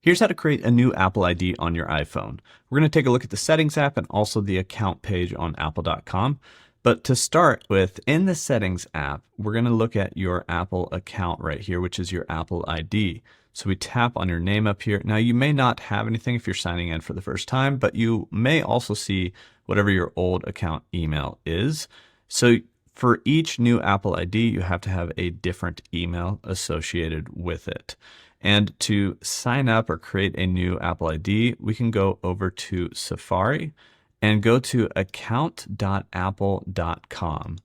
Here's how to create a new Apple ID on your iPhone. We're going to take a look at the Settings app and also the account page on apple.com. But to start with, in the Settings app, we're going to look at your Apple account right here, which is your Apple ID. So we tap on your name up here. Now you may not have anything if you're signing in for the first time, but you may also see whatever your old account email is. So for each new Apple ID, you have to have a different email associated with it. And to sign up or create a new Apple ID, we can go over to Safari and go to account.apple.com.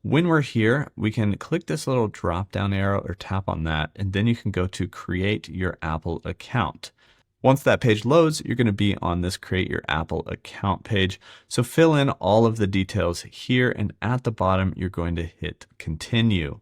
When we're here, we can click this little drop down arrow or tap on that, and then you can go to create your Apple account. Once that page loads, you're going to be on this create your Apple account page. So fill in all of the details here, and at the bottom, you're going to hit continue.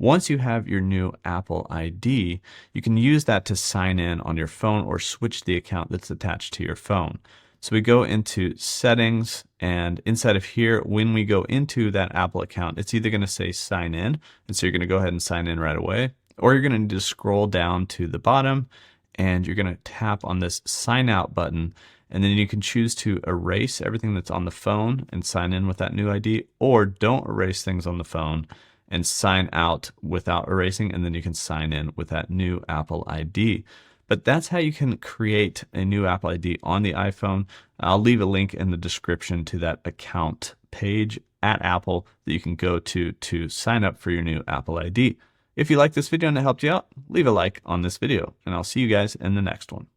Once you have your new Apple ID, you can use that to sign in on your phone or switch the account that's attached to your phone. So we go into settings, and inside of here, when we go into that Apple account, it's either going to say sign in, and so you're going to go ahead and sign in right away, or you're going to need to scroll down to the bottom and you're going to tap on this sign out button, and then you can choose to erase everything that's on the phone and sign in with that new ID, or don't erase things on the phone and sign out without erasing, and then you can sign in with that new Apple ID. But that's how you can create a new Apple ID on the iPhone. I'll leave a link in the description to that account page at Apple that you can go to sign up for your new Apple ID. If you like this video and it helped you out, leave a like on this video, and I'll see you guys in the next one.